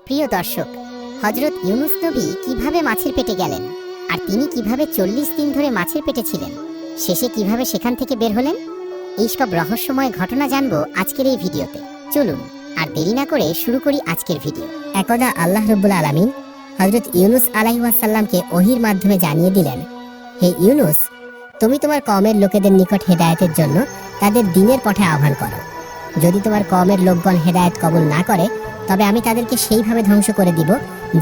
প্রিয় দর্শক, হযরত ইউনুস নবী কিভাবে মাছের পেটে গেলেন, আর তিনি কিভাবে 40 দিন ধরে মাছের পেটে ছিলেন, শেষে কিভাবে সেখান থেকে বের হলেন, এই সব রহস্যময় ঘটনা জানবো আজকের এই ভিডিওতে। চলুন আর দেরি না করে শুরু করি আজকের ভিডিও। একদা আল্লাহ রাব্বুল আলামিন হযরত ইউনুস আলাইহিস সালামকে ওহীর মাধ্যমে জানিয়ে দিলেন, হে ইউনুস, তুমি তোমার কওমের লোকেদের নিকট হেদায়েতের জন্য তাদের দ্বীনের পথে আহ্বান করো। যদি তোমার কওমের লোকগণ হেদায়েত কবুল না করে, তবে আমি তাদেরকে সেইভাবে ধ্বংস করে দিব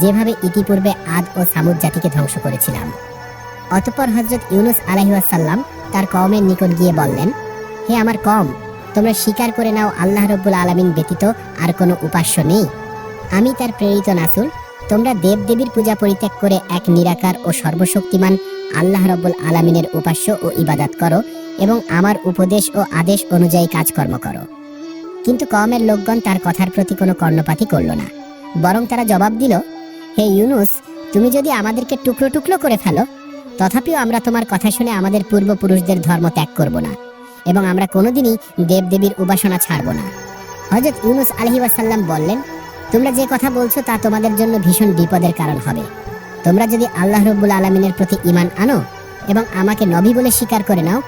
যেভাবে ইতিপূর্বে আদ ও সামুদ জাতিকে ধ্বংস করেছিলাম। অতঃপর হযরত ইউনুস আলাইহিস সালাম তার কওমের নিকট গিয়ে বললেন, হে আমার কওম, তোমরা স্বীকার করে নাও আল্লাহ রাব্বুল আলামিন ব্যতীত আর কোনো উপাস্য নেই। আমি তার প্রেরিত রাসূল। তোমরা দেবদেবীর পূজা পরিত্যাগ করে এক নিরাকার ও সর্বশক্তিমান আল্লাহ রাব্বুল আলামিনের উপাস্য ও ইবাদত করো এবং আমার উপদেশ ও আদেশ অনুযায়ী কাজকর্ম করো। কিন্তু কওমের লোকগণ তার কথার প্রতি কোনো কর্ণপাতই করল না, বরং তারা জবাব দিল, হে ইউনুস, তুমি যদি আমাদেরকে টুকরো টুকরো করে ফেলো, তথাপিও আমরা তোমার কথা শুনে আমাদের পূর্বপুরুষদের ধর্ম ত্যাগ করব না এবং আমরা কোনোদিনই দেবদেবীর উপাসনা ছাড়ব না। হযরত ইউনুস আলাইহিস সালাম বললেন, তোমরা যে কথা বলছো তা তোমাদের জন্য ভীষণ বিপদের কারণ হবে। তোমরা যদি আল্লাহ রাব্বুল আলামিনের প্রতি ঈমান আনো এবং আমাকে নবী বলে স্বীকার করে নাও,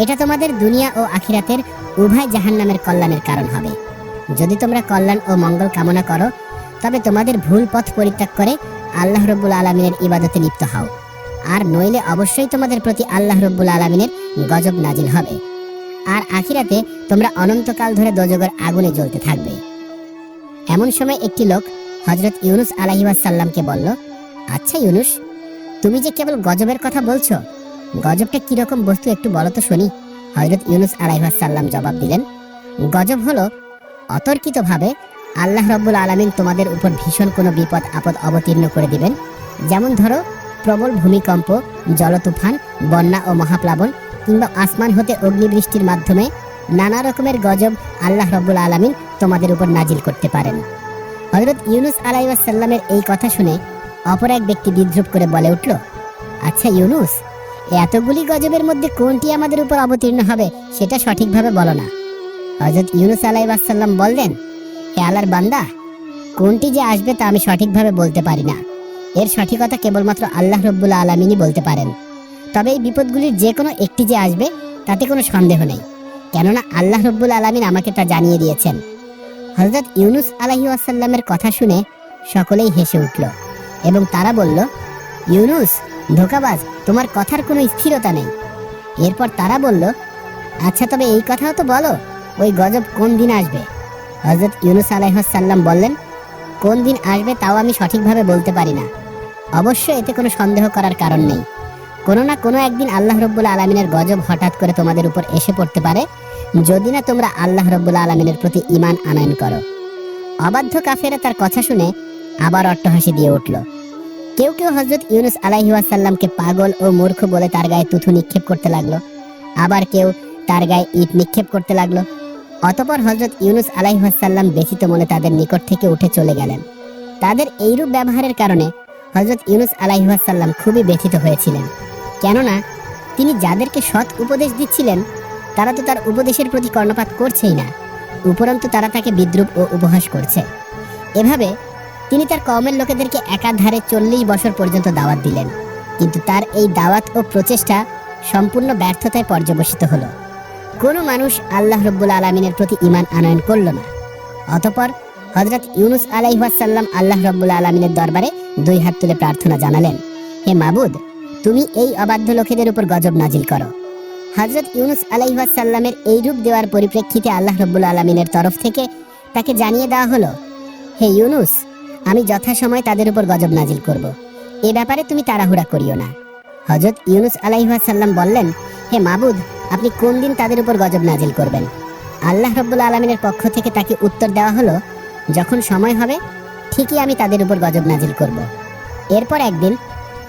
এটা তোমাদের দুনিয়া ও আখিরাতের উভয় জাহান্নামের কল্যাণের কারণ হবে। যদি তোমরা কল্যাণ ও মঙ্গল কামনা করো, তবে তোমাদের ভুল পথ পরিত্যাগ করে আল্লাহ রাব্বুল আলামিনের ইবাদতে লিপ্ত হও, আর নইলে অবশ্যই তোমাদের প্রতি আল্লাহ রাব্বুল আলামিনের গজব নাজিল হবে, আর আখিরাতে তোমরা অনন্তকাল ধরে দোজখের আগুনে জ্বলতে থাকবে। এমন সময় একটি লোক হযরত ইউনুস আলাইহিস সালামকে বলল, আচ্ছা ইউনুস, তুমি যে কেবল গজবের কথা বলছো, গজবটা কিরকম বস্তু একটু বলো তো শুনি। হযরত ইউনুস আলাইহিস সালাম জবাব দিলেন, গজব হলো অতর্কিতভাবে আল্লাহ রাব্বুল আলামিন তোমাদের উপর ভীষণ কোনো বিপদ আপদ অবতীর্ণ করে দিবেন। যেমন ধরো প্রবল ভূমিকম্প, জলতুফান, বন্যা ও মহাপ্লাবন, কিংবা আসমান হতে অগ্নিবৃষ্টির মাধ্যমে নানা রকমের গজব আল্লাহ রাব্বুল আলামিন তোমাদের উপর নাজিল করতে পারেন। হযরত ইউনুস আলাইহিস সালামের এই কথা শুনে অপর এক ব্যক্তি বিদ্রূপ করে বলে উঠল, আচ্ছা ইউনুস, এতগুলি গজবের মধ্যে কোনটি আমাদের উপর অবতীর্ণ হবে সেটা সঠিকভাবে বলো না। হযরত ইউনুস আলাইহিস সালাম বললেন, হে আল্লাহর বান্দা, কোনটি যে আসবে তা আমি সঠিকভাবে বলতে পারি না। এর সঠিকতা কেবলমাত্র আল্লাহ রাব্বুল আলামিনই বলতে পারেন। তবে এই বিপদগুলির যে কোনো একটি যে আসবে তাতে কোনো সন্দেহ নেই, কেননা আল্লাহ রাব্বুল আলামিন আমাকে তা জানিয়ে দিয়েছেন। হযরত ইউনুস আলাইহিস সালামের কথা শুনে সকলেই হেসে উঠল এবং তারা বলল, ইউনুস, ধোঁকাবাজ, তোমার কথার কোনো স্থিরতা নেই। এরপর তারা বলল, আচ্ছা তবে এই কথাও তো বলো, ওই গজব কোন দিন আসবে? হযরত ইউনুস আলাইহিস সালাম বললেন, কোন দিন আসবে তাও আমি সঠিকভাবে বলতে পারি না। অবশ্য এতে কোনো সন্দেহ করার কারণ নেই। কোনো না কোনো একদিন আল্লাহ রাব্বুল আলামিনের গজব হঠাৎ করে তোমাদের উপর এসে পড়তে পারে, যদি না তোমরা আল্লাহ রাব্বুল আলামিনের প্রতি ঈমান আনয়ন করো। অবাধ্য কাফেরা তার কথা শুনে আবার অট্টহাসি দিয়ে উঠল। কেউ কেউ হযরত ইউনুস আলাইহিস সালামকে পাগল ও মূর্খ বলে তার গায়ে তুথু নিক্ষেপ করতে লাগলো, আবার কেউ তার গায়ে ইট নিক্ষেপ করতে লাগলো। অতঃপর হযরত ইউনুস আলাইহিস সালাম ব্যথিত মনে তাদের নিকট থেকে উঠে চলে গেলেন। তাদের এইরূপ ব্যবহারের কারণে হযরত ইউনুস আলাইহিস সালাম খুবই ব্যথিত হয়েছিলেন, কেননা তিনি যাদেরকে সৎ উপদেশ দিচ্ছিলেন তারা তো তার উপদেশের প্রতি কর্ণপাত করছেই না, উপরন্তু তারা তাকে বিদ্রূপ ও উপহাস করছে। এভাবে তিনি তার কওমের লোকেদেরকে একাধারে 40 বছর পর্যন্ত দাওয়াত দিলেন, কিন্তু তার এই দাওয়াত ও প্রচেষ্টা সম্পূর্ণ ব্যর্থতায় পর্যবসিত হলো। কোনো মানুষ আল্লাহ রাব্বুল আলামিনের প্রতি ঈমান আনয়ন করল না। অতঃপর হযরত ইউনুস আলাইহিস সালাম আল্লাহ রাব্বুল আলামিনের দরবারে 2 হাত তুলে প্রার্থনা জানালেন, হে মাবুদ, তুমি এই অবাধ্য লোকেদের উপর গজব নাজিল করো। হযরত ইউনুস আলাইহিস সালামের এই রূপ দেওয়ার পরিপ্রেক্ষিতে আল্লাহ রাব্বুল আলামিনের তরফ থেকে তাকে জানিয়ে দেওয়া হলো, হে ইউনুস, আমি যথাসময়ে তাদের উপর গজব নাজিল করব, এ ব্যাপারে তুমি তাড়াহুড়া করিও না। হযরত ইউনুস আলাইহিস সালাম বললেন, হে মাবুদ, আপনি কোন দিন তাদের উপর গজব নাজিল করবেন? আল্লাহ রাব্বুল আলামিনের পক্ষ থেকে তাকে উত্তর দেওয়া হলো, যখন সময় হবে ঠিকই আমি তাদের উপর গজব নাজিল করব। এরপর একদিন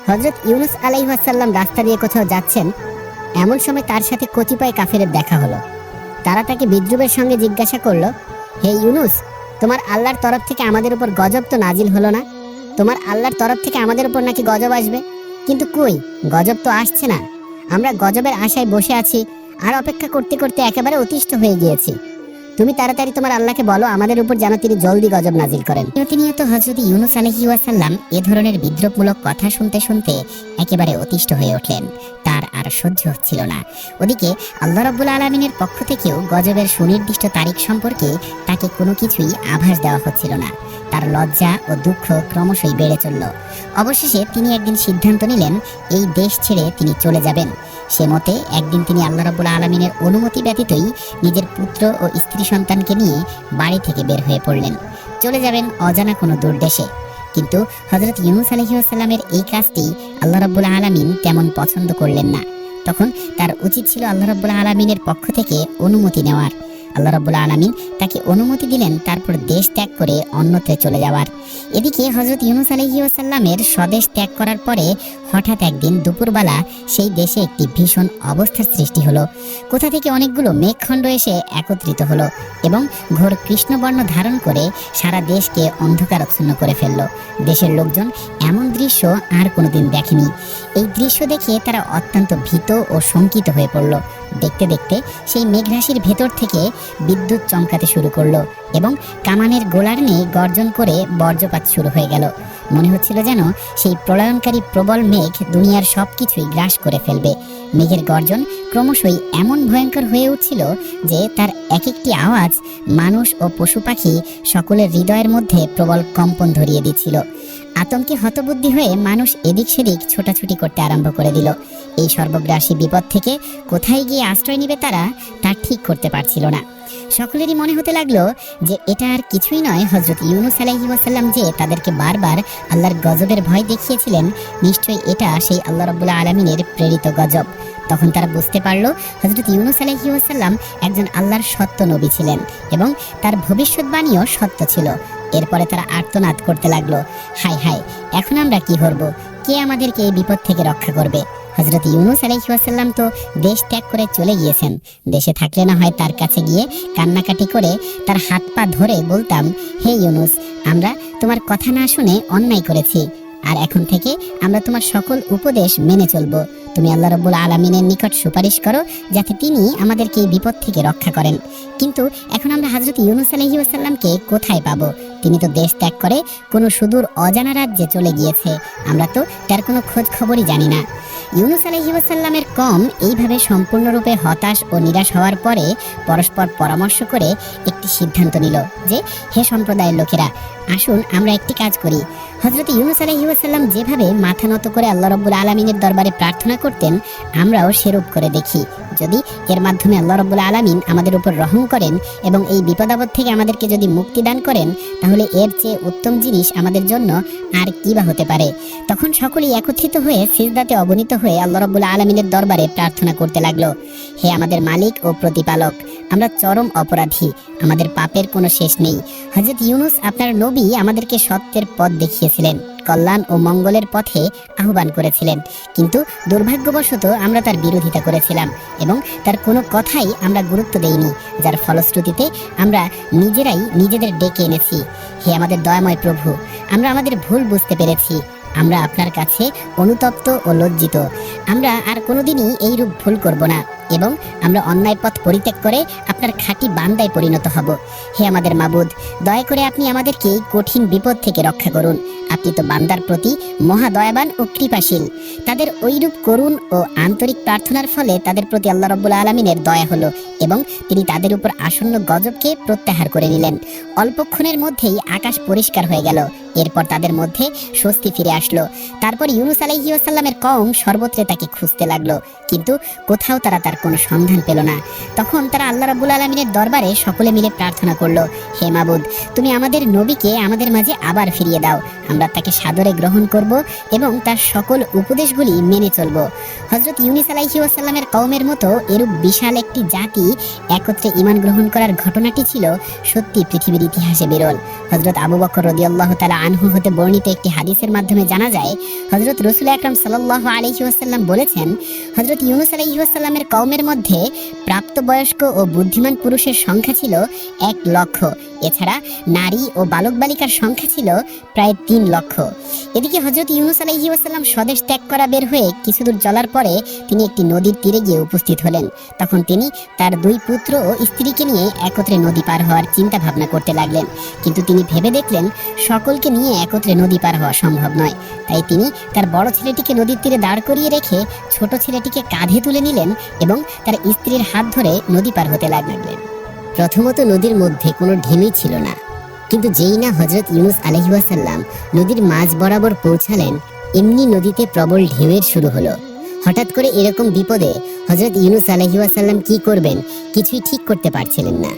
হযরত ইউনুস আলাইহিস সালাম রাস্তা দিয়ে কোথাও যাচ্ছেন, এমন সময় তার সাথে কতিপয় কাফেরের দেখা হলো। তারা তাকে বিদ্রূপের সঙ্গে জিজ্ঞাসা করলো, হে ইউনুস, তোমার আল্লাহর তরফ থেকে আমাদের উপর গজব তো নাজিল হলো না? তোমার আল্লাহর তরফ থেকে আমাদের উপর নাকি গজব আসবে, কিন্তু কই, গজব তো আসছে না। আমরা গজবের আশায় বসে আছি আর অপেক্ষা করতে করতে একেবারে অতিষ্ঠ হয়ে গিয়েছি। তুমি তাড়াতাড়ি তোমার আল্লাহকে বলো আমাদের উপর যেন তিনি জলদি গজব নাজিল করেন। প্রতিনিয়ত হযরত ইউনূস আলাইহিস সালাম এ ধরনের বিদ্রূপমূলক কথা শুনতে শুনতে একেবারে অতিষ্ঠ হয়ে উঠলেন। তার আর সহ্য হচ্ছিল না। ওদিকে আল্লাহ রাব্বুল আলামিনের পক্ষ থেকেও গজবের সুনির্দিষ্ট তারিখ সম্পর্কে তাকে কোনো কিছুই আভাস দেওয়া হচ্ছিল না। তার লজ্জা ও দুঃখ ক্রমশই বেড়ে চলল। অবশেষে তিনি একদিন সিদ্ধান্ত নিলেন এই দেশ ছেড়ে তিনি চলে যাবেন। সে মতে একদিন তিনি আল্লাহ রাব্বুল আলামিনের অনুমতি ব্যতীতই নিজের পুত্র ও স্ত্রী সন্তানকে নিয়ে বাড়ি থেকে বের হয়ে পড়লেন। চলে যাবেন অজানা কোনো দূর দেশে। কিন্তু হযরত ইউনূস আলাইহিস সালামের এই কাজটি আল্লাহ রাব্বুল আলামিন তেমন পছন্দ করলেন না। তখন তার উচিত ছিল আল্লাহ রাব্বুল আলামিনের পক্ষ থেকে অনুমতি নেওয়ার। আল্লাহ রাব্বুল আলামিন তাকে অনুমতি দিলেন তারপর দেশ ত্যাগ করে অন্যত্রে চলে যাওয়ার। এদিকে হযরত ইউনূস আলাইহিস সালামের স্বদেশ ত্যাগ করার পরে হঠাৎ একদিন দুপুরবেলা সেই দেশে একটি ভীষণ অবস্থার সৃষ্টি হলো। কোথা থেকে অনেকগুলো মেঘখণ্ড এসে একত্রিত হলো এবং ঘোর কৃষ্ণবর্ণ ধারণ করে সারা দেশকে অন্ধকারাচ্ছন্ন করে ফেললো। দেশের লোকজন এমন দৃশ্য আর কোনোদিন দেখেনি। এই দৃশ্য দেখে তারা অত্যন্ত ভীত ও শঙ্কিত হয়ে পড়ল। দেখতে দেখতে সেই মেঘরাশির ভেতর থেকে বিদ্যুৎ চমকাতে শুরু করলো এবং কামানের গোলার নিয়ে গর্জন করে বজ্রপাত শুরু হয়ে গেল। মনে হচ্ছিল যেন সেই প্রলয়নকারী প্রবল মেঘ দুনিয়ার সবকিছুই গ্রাস করে ফেলবে। মেঘের গর্জন ক্রমশই এমন ভয়ঙ্কর হয়ে উঠছিল যে তার এক একটি আওয়াজ মানুষ ও পশু পাখি সকলের হৃদয়ের মধ্যে প্রবল কম্পন ধরিয়ে দিচ্ছিল। আতঙ্কে হতবুদ্ধি হয়ে মানুষ এদিক সেদিক ছোটাছুটি করতে আরম্ভ করে দিল। এই সর্বগ্রাসী বিপদ থেকে কোথায় গিয়ে আশ্রয় নেবে তারা তা ঠিক করতে পারছিল না। সকলেরই মনে হতে লাগলো যে এটা আর কিছুই নয়, হযরত ইউনূস আলাইহিস সালাম যে তাদেরকে বারবার আল্লাহর গজবের ভয় দেখিয়েছিলেন, নিশ্চয়ই এটা সেই আল্লাহ রাব্বুল আলামিনের প্রেরিত গজব। তখন তারা বুঝতে পারল হযরত ইউনূস আলাইহিস সালাম একজন আল্লাহর সত্য নবী ছিলেন এবং তার ভবিষ্যৎবাণীও সত্য ছিল। এরপরে তারা আর্তনাদ করতে লাগলো, হায় হায়, এখন আমরা কি করব? কে আমাদেরকে এই বিপদ থেকে রক্ষা করবে? হযরত ইউনূস আলাইহিস সালাম তো দেশ ত্যাগ করে চলে গিয়েছেন। দেশে থাকলে না হয় তার কাছে গিয়ে কান্নাকাটি করে তার হাত পা ধরে বলতাম, হে ইউনূস, আমরা তোমার কথা না শুনে অন্যায় করেছি, আর এখন থেকে আমরা তোমার সকল উপদেশ মেনে চলব। তুমি আল্লাহ রাব্বুল আলামিনের নিকট সুপারিশ করো যাতে তিনি আমাদেরকে এই বিপদ থেকে রক্ষা করেন। কিন্তু এখন আমরা হযরত ইউনূস আলাইহিস সালামকে কোথায় পাবো? তিনি তো দেশ ত্যাগ করে কোনো সুদূর অজানা রাজ্যে চলে গিয়েছে। আমরা তো তার কোনো খোঁজ খবরই জানি না। ইউনূস আলাইহিস সালামের কওম এইভাবে সম্পূর্ণরূপে হতাশ ও নিরাশ হওয়ার পরে পরস্পর পরামর্শ করে একটি সিদ্ধান্ত নিল যে, হে সম্প্রদায়ের লোকেরা, আসুন আমরা একটি কাজ করি। হযরত ইউনূস আলাইহিস সালাম যেভাবে মাথা নত করে আল্লাহ রাব্বুল আলামিনের দরবারে প্রার্থনা করতেন, আমরাও সেরূপ করে দেখি। যদি এর মাধ্যমে আল্লাহ রাব্বুল আলামিন আমাদের উপর রহম করেন এবং এই বিপদাপদ থেকে আমাদেরকে যদি মুক্তি দান করেন, তাহলে এর চেয়ে উত্তম জিনিস আমাদের জন্য আর কি বা হতে পারে। তখন সকলেই একত্রিত হয়ে সিজদাতে অবনীত হয়ে আল্লাহ রাব্বুল আলামিনের দরবারে প্রার্থনা করতে লাগলো, হে আমাদের মালিক ও প্রতিপালক, আমরা চরম অপরাধী, আমাদের পাপের কোনো শেষ নেই। হযরত ইউনূস আপনার নবী আমাদেরকে সত্যের পথ দেখিয়েছিলেন, কল্যাণ ও মঙ্গলের পথে আহ্বান করেছিলেন, কিন্তু দুর্ভাগ্যবশত আমরা তার বিরোধিতা করেছিলাম এবং তার কোনো কথাই আমরা গুরুত্ব দেইনি, যার ফলশ্রুতিতে আমরা নিজেরাই নিজেদের ডেকে এনেছি। হে আমাদের দয়াময় প্রভু, আমরা আমাদের ভুল বুঝতে পেরেছি। আমরা আপনার কাছে অনুতপ্ত ও লজ্জিত। আমরা আর কোনোদিনই এইরূপ ভুল করব না এবং আমরা অন্যায় পথ পরিত্যাগ করে আপনার খাঁটি বান্দায় পরিণত হব। হে আমাদের মাবুদ, দয়া করে আপনি আমাদেরকে এই কঠিন বিপদ থেকে রক্ষা করুন। আপনি তো বান্দার প্রতি মহা দয়াবান ও কৃপাশীল। তাদের ওইরূপ করুণ ও আন্তরিক প্রার্থনার ফলে তাদের প্রতি আল্লাহ রাব্বুল আলামিনের দয়া হলো এবং তিনি তাদের উপর আসন্ন গজবকে প্রত্যাহার করে নিলেন। অল্পক্ষণের মধ্যেই আকাশ পরিষ্কার হয়ে গেল। এরপর তাদের মধ্যে স্বস্তি ফিরে আসলো। তারপর ইউনূস আলাইহিস সালামের কওম সর্বত্রে তাকে খুঁজতে লাগলো, কিন্তু কোথাও তারা তার কোনো সন্ধান পেল না। তখন তারা আল্লাহ রাব্বুল আলামিনের দরবারে সকলে মিলে প্রার্থনা করলো, হে মাবুদ, তুমি আমাদের নবীকে আমাদের মাঝে আবার ফিরিয়ে দাও। আমরা তাকে সাদরে গ্রহণ করব এবং তার সকল উপদেশগুলি মেনে চলব। হযরত ইউনূস আলাইহিস সালামের কওমের মতো এরূপ বিশাল একটি জাতি একত্রে ঈমান গ্রহণ করার ঘটনাটি ছিল সত্যি পৃথিবীর ইতিহাসে বিরল। হযরত আবু বকর রাদিয়াল্লাহু তাআলা আনহু হতে বর্ণিত একটি হাদিসের মাধ্যমে জানা যায়, হযরত রাসূল আকরাম সাল্লাল্লাহু আলাইহি ওয়াসাল্লাম বলেছেন, হযরত ইউনূস আলাইহিস সালামের কওমের কওমের মধ্যে প্রাপ্তবয়স্ক ও বুদ্ধিমান পুরুষের সংখ্যা ছিল 1,00,000। এছাড়া নারী ও বালক বালিকার সংখ্যা ছিল প্রায় 3,00,000। এদিকে হযরত ইউনূস আলাইহিস সালাম স্বদেশ ত্যাগ করা বের হয়ে কিছুদূর চলার পরে তিনি একটি নদীর তীরে গিয়ে উপস্থিত হলেন। তখন তিনি তার 2 পুত্র ও স্ত্রীকে নিয়ে একত্রে নদী পার হওয়ার চিন্তা ভাবনা করতে লাগলেন। কিন্তু তিনি ভেবে দেখলেন সকলকে নিয়ে একত্রে নদী পার হওয়া সম্ভব নয়। তাই তিনি তার বড় ছেলেটিকে নদীর তীরে দাঁড় করিয়ে রেখে ছোট ছেলেটিকে কাঁধে তুলে নিলেন এবং তার স্ত্রীর হাত ধরে নদী পার হতে লাগলেন। প্রথমত নদীর মধ্যে কোনো ঢিলই ছিল না, কিন্তু যেই না হযরত ইউনূস আলাইহিস সালাম নদীর মাঝ বরাবর পৌঁছালেন, এমনি নদীতে প্রবল ঢেউয়ের শুরু হলো। হঠাৎ করে এরকম বিপদে হযরত ইউনূস আলাইহিস সালাম কি করবেন কিছুই ঠিক করতে পারছিলেন না।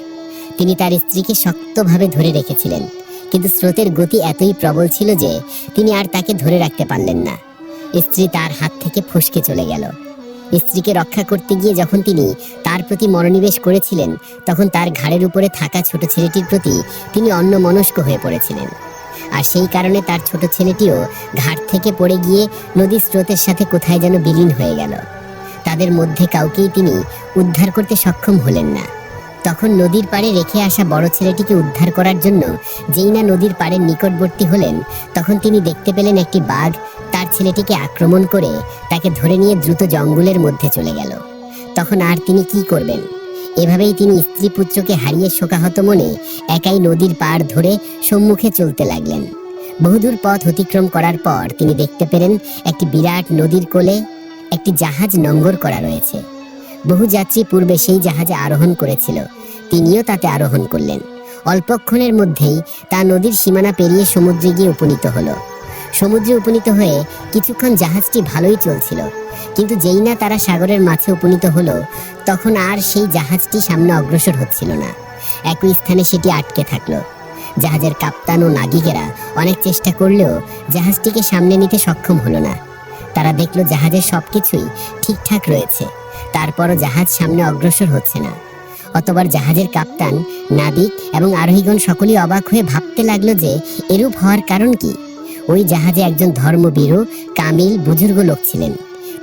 তিনি তার স্ত্রীকে শক্তভাবে ধরে রেখেছিলেন, কিন্তু স্রোতের গতি এতই প্রবল ছিল যে তিনি আর তাকে ধরে রাখতে পারলেন না। স্ত্রী তার হাত থেকে ফসকে চলে গেল। স্ত্রীকে রক্ষা করতে গিয়ে যখন তিনি তার প্রতি মনোনিবেশ করেছিলেন, তখন তার ঘাড়ের উপরে থাকা ছোট ছেলেটির প্রতি তিনি অন্যমনস্ক হয়ে পড়েছিলেন। আর সেই কারণে তার ছোট ছেলেটিও ঘাট থেকে পড়ে গিয়ে নদীর স্রোতের সাথে কোথায় যেন বিলীন হয়ে গেল। তাদের মধ্যে কাউকেই তিনি উদ্ধার করতে সক্ষম হলেন না। তখন নদীর পাড়ে রেখে আসা বড় ছেলেটিকে উদ্ধার করার জন্য যেই না নদীর পাড়ের নিকটবর্তী হলেন, তখন তিনি দেখতে পেলেন একটি বাঘ তার ছেলেটিকে আক্রমণ করে তাকে ধরে নিয়ে দ্রুত জঙ্গলের মধ্যে চলে গেল। তখন আর তিনি কি করবেন? এভাবেই তিনি স্ত্রী পুত্রকে হারিয়ে শোকাহত মনে একাই নদীর পাড় ধরে সম্মুখে চলতে লাগলেন। বহুদূর পথ অতিক্রম করার পর তিনি দেখতে পেলেন একটি বিরাট নদীর কোলে একটি জাহাজ নোঙর করা রয়েছে। বহু যাত্রী পূর্বে সেই জাহাজে আরোহণ করেছিল, তিনিও তাতে আরোহণ করলেন। অল্পক্ষণের মধ্যেই তা নদীর সীমানা পেরিয়ে সমুদ্রে গিয়ে উপনীত হলো। সমুদ্রে উপনীত হয়ে কিছুক্ষণ জাহাজটি ভালোই চলছিল, কিন্তু যেই না তারা সাগরের মাঝে উপনীত হলো, তখন আর সেই জাহাজটি সামনে অগ্রসর হচ্ছিল না। একই স্থানে সেটি আটকে থাকলো। জাহাজের কাপ্তান ও নাবিকেরা অনেক চেষ্টা করলেও জাহাজটিকে সামনে নিতে সক্ষম হলো না। তারা দেখলো জাহাজের সবকিছুই ঠিকঠাক রয়েছে, তারপরও জাহাজ সামনে অগ্রসর হচ্ছে না। অতবার জাহাজের কাপ্তান, নাবিক এবং আরোহীগণ সকলেই অবাক হয়ে ভাবতে লাগলো যে এরূপ হওয়ার কারণ কি। ওই জাহাজে একজন ধর্মবীর কামিল বুজুর্গ লোক ছিলেন।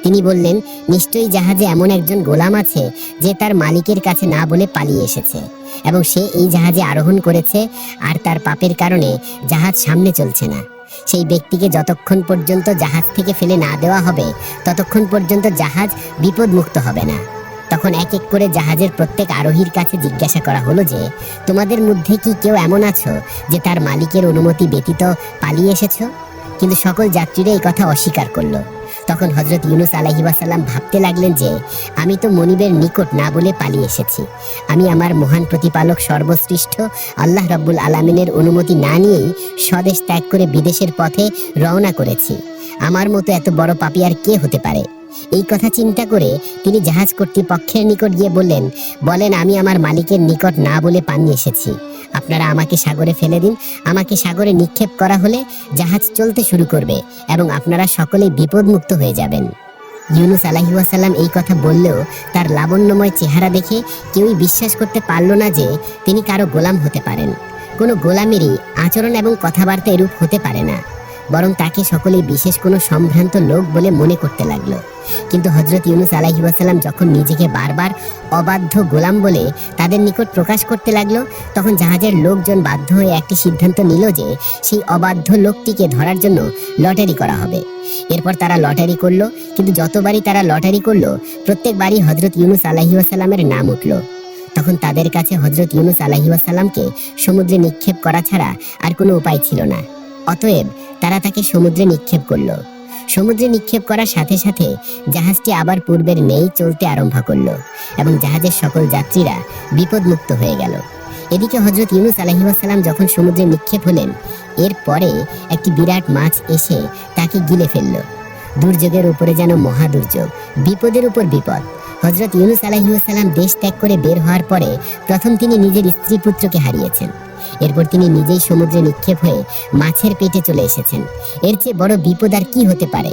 তিনি বললেন, নিশ্চয়ই জাহাজে এমন একজন গোলাম আছে যে তার মালিকের কাছে না বলে পালিয়ে এসেছে এবং সে এই জাহাজে আরোহণ করেছে, আর তার পাপের কারণে জাহাজ সামনে চলছে না। সেই ব্যক্তিকে যতক্ষণ পর্যন্ত জাহাজ থেকে ফেলে না দেওয়া হবে, ততক্ষণ পর্যন্ত জাহাজ বিপদমুক্ত হবে না। তখন এক এক করে জাহাজের প্রত্যেক আরোহীর কাছে জিজ্ঞাসা করা হলো যে, তোমাদের মধ্যে কি কেউ এমন আছো যে তার মালিকের অনুমতি ব্যতীত পালিয়ে এসেছো? কিন্তু সকল যাত্রীরা এই কথা অস্বীকার করলো। তখন হযরত ইউনূস আলাইহিস সালাম ভাবতে লাগলেন যে, আমি তো মনিবের নিকট না বলে পালিয়ে এসেছি। আমি আমার মহান প্রতিপালক সর্বশ্রেষ্ঠ আল্লাহ রাব্বুল আলামিনের অনুমতি না নিয়েই স্বদেশ ত্যাগ করে বিদেশের পথে রওনা করেছি। আমার মতো এত বড় পাপী আর কে হতে পারে? এই কথা চিন্তা করে তিনি জাহাজ কর্তৃপক্ষের নিকট গিয়ে বলেন, আমি আমার মালিকের নিকট না বলে পালিয়ে এসেছি। আপনারা আমাকে সাগরে ফেলে দিন। আমাকে সাগরে নিক্ষেপ করা হলে জাহাজ চলতে শুরু করবে এবং আপনারা সকলেই বিপদমুক্ত হয়ে যাবেন। ইউনূস আলাইহিস সালাম এই কথা বললেও তার লাবণ্যময় চেহারা দেখে কেউই বিশ্বাস করতে পারল না যে তিনি কারো গোলাম হতে পারেন। কোনো গোলামেরই আচরণ এবং কথাবার্তা এরূপ হতে পারে না, বরং তাকে সকলেই বিশেষ কোনো সম্ভ্রান্ত লোক বলে মনে করতে লাগলো। কিন্তু হযরত ইউনূস আলাইহিস সালাম যখন নিজেকে বারবার অবাধ্য গোলাম বলে তাদের নিকট প্রকাশ করতে লাগলো, তখন জাহাজের লোকজন বাধ্য হয়ে একটি সিদ্ধান্ত নিল যে সেই অবাধ্য লোকটিকে ধরার জন্য লটারি করা হবে। এরপর তারা লটারি করলো, কিন্তু যতবারই তারা লটারি করলো, প্রত্যেকবারই হযরত ইউনূস আলাইহিস সালামের নাম উঠল। তখন তাদের কাছে হযরত ইউনূস আলাইহিস সালামকে সমুদ্রে নিক্ষেপ করা ছাড়া আর কোনো উপায় ছিল না। অতএব তারা তাকে সমুদ্রে নিক্ষেপ করলো। সমুদ্রে নিক্ষেপ করার সাথে সাথে জাহাজটি আবার পূর্বের ন্যায় চলতে আরম্ভ করলো এবং জাহাজের সকল যাত্রীরা বিপদমুক্ত হয়ে গেল। এদিকে হযরত ইউনূস আলাইহিস সালাম যখন সমুদ্রে নিক্ষেপ হলেন, এরপরে একটি বিরাট মাছ এসে তাকে গিলে ফেলল। দুর্যোগের উপরে যেন মহাদুর্যোগ, বিপদের উপর বিপদ। হযরত ইউনূস আলাইহিস সালাম দেশ ত্যাগ করে বের হওয়ার পরে প্রথম তিনি নিজের স্ত্রী পুত্রকে হারিয়েছেন। এরপর তিনি নিজেই সমুদ্রে নিক্ষেপ হয়ে মাছের পেটে চলে এসেছেন। এর চেয়ে বড় বিপদ আর কি হতে পারে?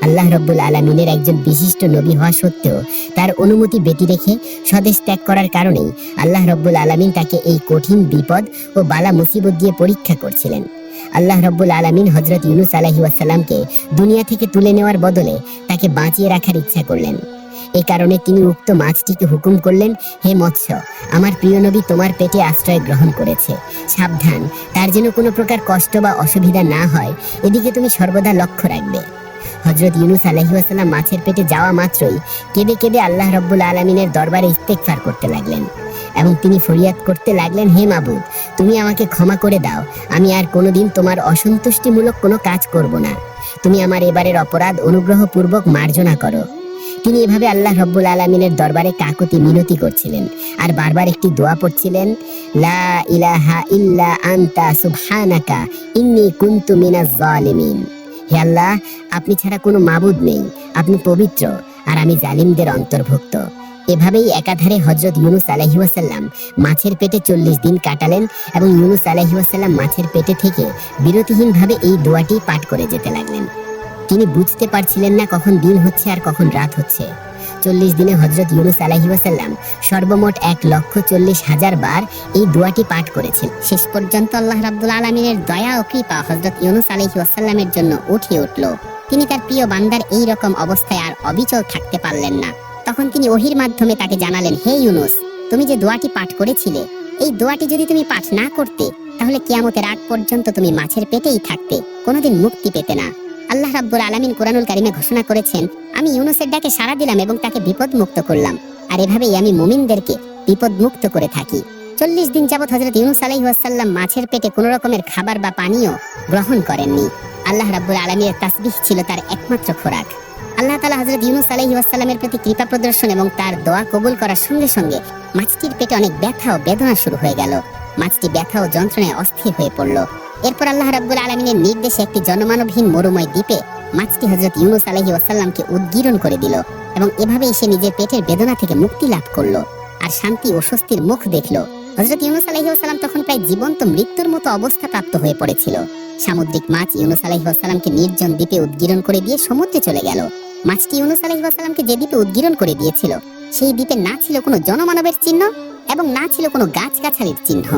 আল্লাহ রাব্বুল আলামিনের একজন বিশিষ্ট নবী হওয়া সত্ত্বেও তার অনুমতি ব্যতি রেখে স্বদেশ ত্যাগ করার কারণেই আল্লাহ রাব্বুল আলামিন তাকে এই কঠিন বিপদ ও বালা মুসিবত দিয়ে পরীক্ষা করছিলেন। আল্লাহ রাব্বুল আলামিন হযরত ইউনূস আলাইহিস সালামকে দুনিয়া থেকে তুলে নেওয়ার বদলে তাকে বাঁচিয়ে রাখার ইচ্ছা করলেন। এই কারণে তিনি উক্ত মাছটিকে হুকুম করলেন, হে মৎস্য, আমার প্রিয় নবী তোমার পেটে আশ্রয় গ্রহণ করেছে, সাবধান, তার যেন কোনো প্রকার কষ্ট বা অসুবিধা না হয়, এদিকে তুমি সর্বদা লক্ষ্য রাখবে। হযরত ইউনূস আলাইহিস সালাম মাছের পেটে যাওয়া মাত্রই কেঁদে কেঁদে আল্লাহ রাব্বুল আলামিনের দরবারে ইস্তেগফার করতে লাগলেন এবং তিনি ফরিয়াদ করতে লাগলেন, হে মাবুদ, তুমি আমাকে ক্ষমা করে দাও, আমি আর কোনোদিন তোমার অসন্তুষ্টিমূলক কোনো কাজ করব না, তুমি আমার এবারের অপরাধ অনুগ্রহপূর্বক মার্জনা করো। তিনি এভাবে আল্লাহ রাব্বুল আলামিনের দরবারে কাকুতি মিনতি করছিলেন আর বারবার একটি দোয়া পড়ছিলেন, লা ইলাহা ইল্লা আনতা সুবহানাকা ইন্নী কুনতু মিনাজ জালিমিন। হে আল্লাহ, আপনি ছাড়া কোনো মাবুদ নেই, আপনি পবিত্র আর আমি জালিমদের অন্তর্ভুক্ত। এভাবেই একাধারে হযরত ইউনূস আলাইহিস সালাম মাছের পেটে 40 দিন কাটালেন এবং ইউনূস আলাইহিস সালাম মাছের পেটে থেকে বিরতিহীনভাবে এই দোয়াটি পাঠ করে যেতে লাগলেন। তিনি বুঝতে পারছিলেন না কখন দিন হচ্ছে আর কখন রাত হচ্ছে। 40 দিনে হযরত ইউনূস আলাইহিস সালাম সর্বমোট 1,40,000 বার এই দোয়াটি পাঠ করেছেন। শেষ পর্যন্ত আল্লাহ রাব্বুল আলামিনের দয়া ও কৃপা হযরত ইউনূস আলাইহিস সালামের জন্য উঠে উঠল। তিনি তার প্রিয় বান্দার এই রকম অবস্থায় আর অবিচল থাকতে পারলেন না। তখন তিনি ওহীর মাধ্যমে তাকে জানালেন, হে ইউনূস, তুমি যে দোয়াটি পাঠ করেছিলে, এই দোয়াটি যদি তুমি পাঠ না করতে, তাহলে কিয়ামতের আগ পর্যন্ত তুমি মাছের পেটেই থাকতে, কোনোদিন মুক্তি পেতে না। আল্লাহ রাব্বুল আলামিন কোরআনুল কারীমে ঘোষণা করেছেন, আমি ইউনূসের ডাকে সাড়া দিলাম এবং তাকে বিপদ মুক্ত করলাম, আর এভাবেই আমি মুমিনদেরকে বিপদ মুক্ত করে থাকি। 40 দিন যাবত হযরত ইউনূস আলাইহিস সালাম মাছের পেটে কোনো রকমের খাবার বা পানীয় গ্রহণ করেননি। আল্লাহ রাব্বুল আলামিনের তাসবিহ ছিল তার একমাত্র খোরাক। আল্লাহ তাআলা হযরত ইউনূস আলাইহিস সালামের প্রতি কৃপা প্রদর্শন এবং তার দোয়া কবুল করার সঙ্গে সঙ্গে মাছটির পেটে অনেক ব্যথা ও বেদনা শুরু হয়ে গেল। মাছটি ব্যথা ও যন্ত্রণায় অস্থির হয়ে পড়ল। এরপর আল্লাহ রাব্বুল আলামিনের নির্দেশে একটি জনমানবহীন মরুময় দ্বীপে মাছটি হযরত ইউনূস আলাইহিস সালামকে উদ্গীরণ করে দিল এবং এভাবেই সে নিজের পেটের বেদনা থেকে মুক্তি লাভ করলো আর শান্তি ও স্বস্তির মুখ দেখলো। হযরত ইউনূস আলাইহিস সালাম তখন প্রায় জীবন্ত মৃত্যুর মতো অবস্থা প্রাপ্ত হয়ে পড়েছিল। সামুদ্রিক মাছ ইউনূস আলাইহিস সালামকে নির্জন দ্বীপে উদ্গীরণ করে দিয়ে সমুদ্রে চলে গেল। মাছটি ইউনূস আলাইহিস সালামকে যে দ্বীপে উদ্গীরণ করে দিয়েছিল, সেই দ্বীপে না ছিল কোনো জনমানবের চিহ্ন এবং না ছিল কোনো গাছগাছালির চিহ্ন।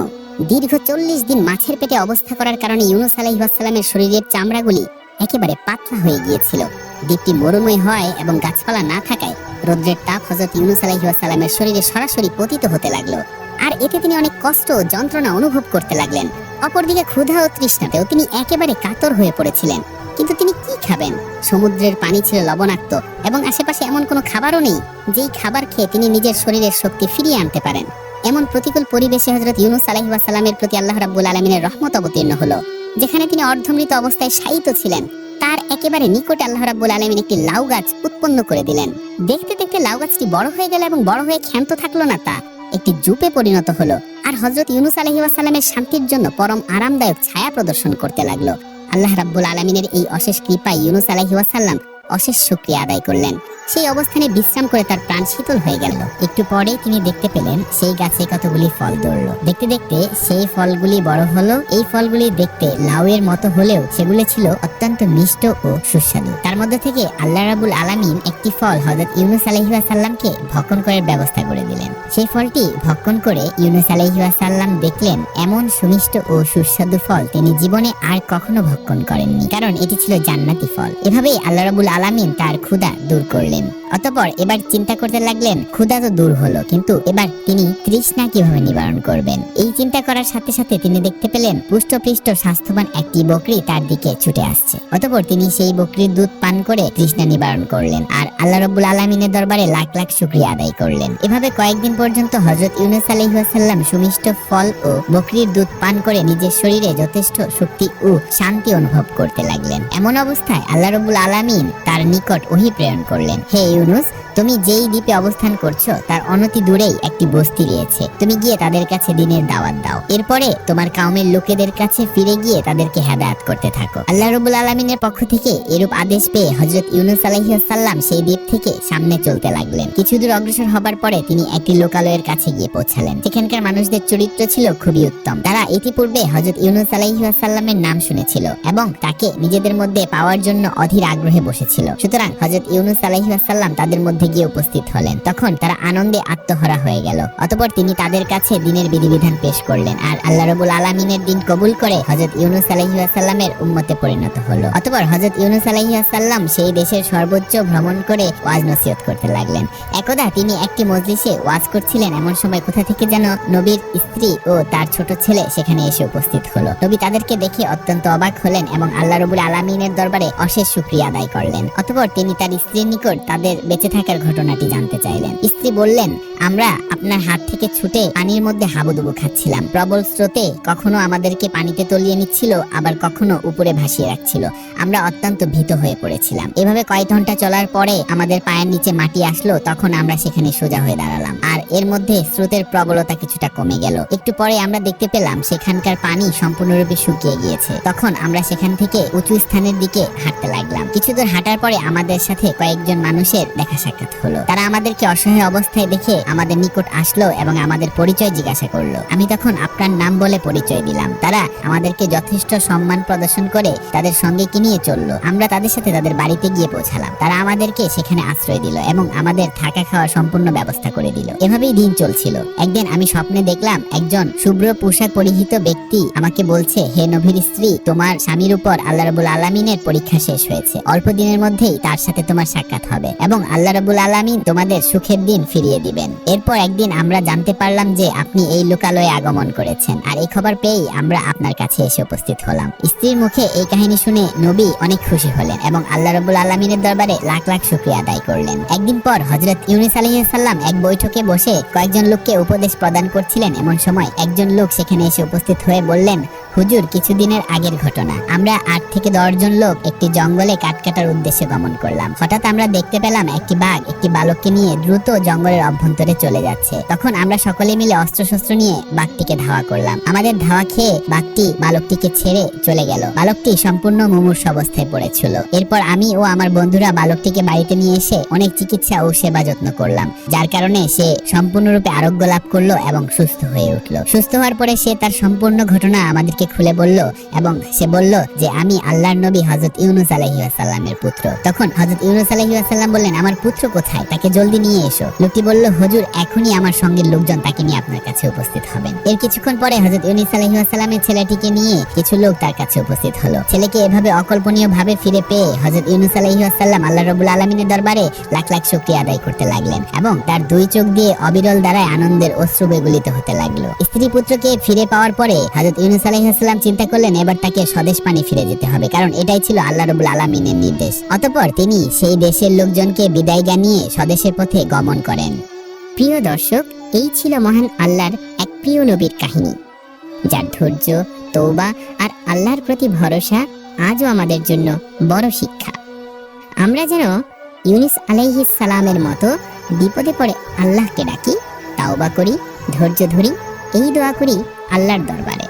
দীর্ঘ 40 দিন মাছের পেটে অবস্থা করার কারণে ইউনূস আলাইহিস সালামের শরীরের চামড়াগুলি একেবারে পাতলা হয়ে গিয়েছিল। দ্বীপটি মরুময় হয় এবং গাছপালা না থাকায় রৌদ্রের তাপ হযরত ইউনূস আলাইহিস সালামের শরীরে সরাসরি পতিত হতে লাগলো, আর এতে তিনি অনেক কষ্ট ও যন্ত্রণা অনুভব করতে লাগলেন। অপরদিকে ক্ষুধা ও তৃষ্ণাতেও তিনি একেবারে কাতর হয়ে পড়েছিলেন। কিন্তু তিনি কি খাবেন? সমুদ্রের পানি ছিল লবণাক্ত এবং আশেপাশে এমন কোনো খাবারও নেই যেই খাবার খেয়ে তিনি নিজের শরীরের শক্তি ফিরিয়ে আনতে পারেন। এমন প্রতিকূল পরিবেশে হযরত ইউনূস আলাইহিস সালামের প্রতি আল্লাহ রাব্বুল আলামিনের রহমত অবতীর্ণ হলো। যেখানে তিনি অর্ধমৃত অবস্থায় শায়িত ছিলেন, তার একেবারে নিকটে আল্লাহ রাব্বুল আলামিন একটি লাউ গাছ উৎপন্ন করে দিলেন। দেখতে দেখতে লাউ গাছটি বড় হয়ে গেল এবং বড় হয়ে ক্ষান্ত থাকলো না, তা একটি জুপে পরিণত হলো আর হযরত ইউনূস আলাইহিস সালামের শান্তির জন্য পরম আরামদায়ক ছায়া প্রদর্শন করতে লাগলো। আল্লাহ রাব্বুল আলামিনের এই অশেষ কৃপায় ইউনূস আলাইহিস সালাম অশেষ শুকরিয়া আদায় করলেন। সেই অবস্থানে বিশ্রাম করে তার প্রাণ শীতল হয়ে গেল। একটু পরেই তিনি দেখতে পেলেন সেই গাছে কতগুলি ফল ধরলো। দেখতে দেখতে সেই ফলগুলি বড় হলো। এই ফলগুলি দেখতে লাউয়ের মতো হলেও সেগুলো ছিল অত্যন্ত মিষ্ট ও সুস্বাদু। তার মধ্যে থেকে আল্লাহ রাব্বুল আলামিন একটি ফল হযরত ইউনূস আলাইহিস সালামকে ভক্ষণ করার ব্যবস্থা করে দিলেন। সেই ফলটি ভক্ষণ করে ইউনূস আলাইহিস সালাম দেখলেন এমন সুমিষ্ট ও সুস্বাদু ফল তিনি জীবনে আর কখনো ভক্ষণ করেননি, কারণ এটি ছিল জান্নাতি ফল। এভাবেই আল্লাহ রাব্বুল আলামিন তার ক্ষুধা দূর করলেন। অতঃপর এবার চিন্তা করতে লাগলেন, ক্ষুধা তো দূর হলো, কিন্তু এবার তিনি তৃষ্ণা কিভাবে নিবারণ করবেন। এই চিন্তা করার সাথে সাথে তিনি দেখতে পেলেন পুষ্টপৃষ্ট স্বাস্থ্যবান একটি বকরি তার দিকে ছুটে আসছে। অতঃপর তিনি সেই বকরির দুধ পান করে তৃষ্ণা নিবারণ করলেন আর আল্লাহ রাব্বুল আলামিনের দরবারে লাখ লাখ শুকরিয়া আদায় করলেন। এভাবে কয়েকদিন পর্যন্ত হযরত ইউনূস আলাইহিস সালাম সুমিষ্ট ফল ও বকরির দুধ পান করে নিজের শরীরে যথেষ্ট শক্তি ও শান্তি অনুভব করতে লাগলেন। এমন অবস্থায় আল্লাহ রাব্বুল আলামিন তার নিকট ওহী প্রেরণ করলেন, হে ইউনূস, তুমি যেই দ্বীপে অবস্থান করছো তার অনতি দূরেই একটি বস্তি রয়েছে, তুমি গিয়ে তাদের কাছে দ্বীনের দাওয়াত দাও। এরপরে তোমার কওমের লোকেদের কাছে ফিরে গিয়ে তাদেরকে হেদায়েত করতে থাকো। আল্লাহ রাব্বুল আলামিনের পক্ষ থেকে এরূপ আদেশ পেয়ে হযরত ইউনূস আলাইহিস সালাম সেই দ্বীপ থেকে সামনে চলতে লাগলেন। কিছু দূর অগ্রসর হবার পরে তিনি একটি লোকালয়ের কাছে গিয়ে পৌঁছালেন। সেখানকার মানুষদের চরিত্র ছিল খুবই উত্তম। তারা ইতিপূর্বে হযরত ইউনূস আলাইহিস সালামের নাম শুনেছিল এবং তাকে নিজেদের মধ্যে পাওয়ার জন্য অধীর আগ্রহে বসেছিল। সুতরাং হযরত ইউনূস আলাইহিস সালাম তাদের মধ্যে মধ্যে গিয়ে উপস্থিত হলেন। তখন তারা আনন্দে আত্মহারা হয়ে গেল। অতঃপর তিনি তাদের কাছে দিনের বিধিবিধান পেশ করলেন আর আল্লাহ রাব্বুল আলামিনের দিন কবুল করে হযরত ইউনূস আলাইহিস সালামের উম্মতে পরিণত হলো। অতঃপর হযরত ইউনূস আলাইহিস সালাম সেই দেশের সর্বোচ্চ ভ্রমণ করে ওয়াজ নসিহত করতে লাগলেন। একদা তিনি একটি মজলিসে ওয়াজ করছিলেন, এমন সময় কোথা থেকে যেন নবীর স্ত্রী ও তার ছোট ছেলে সেখানে এসে উপস্থিত হলো। নবী তাদেরকে দেখে অত্যন্ত অবাক হলেন এবং আল্লাহ রাব্বুল আলামিনের দরবারে অশেষ শুকরিয়া আদায় করলেন। অতঃপর তিনি তার স্ত্রীর নিকট তাদের বেঁচে থাকার ঘটনাটি জানতে চাইলেন। স্ত্রী বললেন, আমরা আপনার হাত থেকে ছুটে পানির মধ্যে হাবুডুবু খাচ্ছিলাম। প্রবল স্রোতে কখনো আমাদেরকে পানিতে তলিয়ে নিচ্ছিল, আবার কখনো উপরে ভাসিয়ে রাখছিল। আমরা অত্যন্ত ভীত হয়ে পড়েছিলাম। এভাবে কয়েক ঘন্টা চলার পরে আমাদের পায়ের নিচে মাটি আসলো, তখন আমরা সেখানে সোজা হয়ে দাঁড়ালাম আর এর মধ্যে স্রোতের প্রবলতা কিছুটা কমে গেল। একটু পরে আমরা দেখতে পেলাম সেখানকার পানি সম্পূর্ণরূপে শুকিয়ে গিয়েছে। তখন আমরা সেখান থেকে উঁচু স্থানের দিকে হাঁটতে লাগলাম। কিছু দূর হাঁটার পরে আমাদের সাথে কয়েকজন মানুষের দেখা সাক্ষাৎ হলো। তারা আমাদেরকে অসহায় অবস্থায় দেখে আমাদের নিকট আসলো এবং আমাদের পরিচয় জিজ্ঞাসা করলো। আমি তখন আপনার নাম বলে পরিচয় দিলাম। তারা আমাদেরকে যথেষ্ট সম্মান প্রদর্শন করে তাদের সঙ্গে কি নিয়ে চললো। আমরা তাদের সাথে তাদের বাড়িতে গিয়ে পৌঁছালাম। তারা আমাদেরকে সেখানে আশ্রয় দিল এবং আমাদের থাকা খাওয়ার সম্পূর্ণ ব্যবস্থা করে দিল। এভাবেই দিন চলছিল। একদিন আমি স্বপ্নে দেখলাম একজন শুভ্র পোশাক পরিহিত ব্যক্তি আমাকে বলছে, হে নবীর স্ত্রী, তোমার স্বামীর উপর আল্লাহ রাব্বুল আলামিনের পরীক্ষা শেষ হয়েছে। অল্প দিনের মধ্যেই তার সাথে তোমার সাক্ষাৎ হবে এবং আল্লাহ রাব্বুল আলামিন তোমাদের সুখের দিন ফিরিয়ে দিবেন। এরপর একদিন আমরা জানতে পারলাম যে আপনি এই লোকালয়ে আগমন করেছেন, আর এই খবর পেয়েই আমরা আপনার কাছে এসে উপস্থিত হলাম। স্ত্রীর মুখে এই কাহিনী শুনে নবী অনেক খুশি হলেন এবং আল্লাহ রাব্বুল আলামিনের দরবারে লাখ লাখ শুকরিয়া আদায় করলেন। একদিন পর হযরত ইউনূস আলাইহিস সালাম এক বৈঠকে বসে কয়েকজন লোককে উপদেশ প্রদান করছিলেন। এমন সময় একজন লোক সেখানে এসে উপস্থিত হয়ে বললেন, হুজুর, কিছুদিনের আগের ঘটনা। আমরা 8 থেকে 10 জন লোক একটি জঙ্গলে কাঠ কাটার উদ্দেশ্যে গমন করলাম। হঠাৎ আমরা দেখতে পেলাম একটি বাঘ একটি বালককে নিয়ে দ্রুত জঙ্গলের অভ্যন্তরে চলে যাচ্ছে। তখন আমরা সকলে মিলে অস্ত্রশস্ত্র নিয়ে বাঘটিকে ধাওয়া করলাম। আমাদের ধাওয়া খেয়ে বাঘটি বালকটিকে ছেড়ে চলে গেল। বালকটি সম্পূর্ণ মুমূর্ষ অবস্থায় পড়েছিল। এরপর আমি ও আমার বন্ধুরা বালকটিকে বাড়িতে নিয়ে এসে অনেক চিকিৎসা ও সেবা যত্ন করলাম, যার কারণে সে সম্পূর্ণরূপে আরোগ্য লাভ করলো এবং সুস্থ হয়ে উঠলো। সুস্থ হওয়ার পরে সে তার সম্পূর্ণ ঘটনা আমাদেরকে খুলে বলল এবং সে বলল যে আমি আল্লাহর নবী হযরত ইউনূস আলাইহিস সালামের পুত্র। তখন হযরত ইউনূস আলাইহিস সালাম বললেন, আমার পুত্র কোথায়? তাকে জলদি নিয়ে এসো। লোকটি বলল, হুজুর, এখনই আমার সঙ্গের লোকজন তাকে নিয়ে আপনার কাছে উপস্থিত হবেন। এর কিছুক্ষণ পরে হযরত ইউনূস আলাইহিস সালামের ছেলেটিকে নিয়ে কিছু লোক তার কাছে উপস্থিত হলো। ছেলেকে এভাবে অকল্পনীয় ভাবে ফিরে পেয়ে হযরত ইউনূস আলাইহিস সালাম আল্লাহ রাব্বুল আলামিনের দরবারে লাখ লাখ শুকরিয়া আদায় করতে লাগলেন এবং তার দুই চোখ দিয়ে অবিরল ধারায় আনন্দের অশ্রু বেগলিত হতে লাগলো। স্ত্রী পুত্রকে ফিরে পাওয়ার পরে হযরত ইউনূস আলাইহিস সালাম চিন্তা করলেন এবার তাকে স্বদেশ পানে ফিরে যেতে হবে, কারণ এটাই ছিল আল্লাহ রাব্বুল আলামিনের নির্দেশ। অতঃপর তিনি সেই দেশের লোকজনকে বিদায় জানিয়ে স্বদেশের পথে গমন করেন। প্রিয় দর্শক, এই ছিল মহান আল্লাহর এক প্রিয় নবীর কাহিনী, যার ধৈর্য, তওবা আর আল্লাহর প্রতি ভরসা আজও আমাদের জন্য বড় শিক্ষা। আমরা যেন ইউনূস আলাইহিস সালামের মতো বিপদে পড়ে আল্লাহকে ডাকি, তাওবা করি, ধৈর্য ধরি, এই দোয়া করি আল্লাহর দরবারে।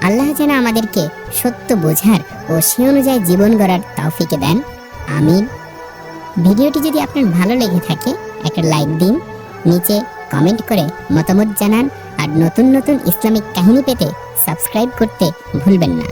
আল্লাহ যেন আমাদেরকে সত্য বোঝার ও সে অনুযায়ী জীবন গড়ার তৌফিক দেন। আমিন। ভিডিওটি যদি আপনার ভালো লেগে থাকে একটা লাইক দিন, নিচে কমেন্ট করে মতামত জানান আর নতুন নতুন ইসলামিক কাহিনী পেতে সাবস্ক্রাইব করতে ভুলবেন না।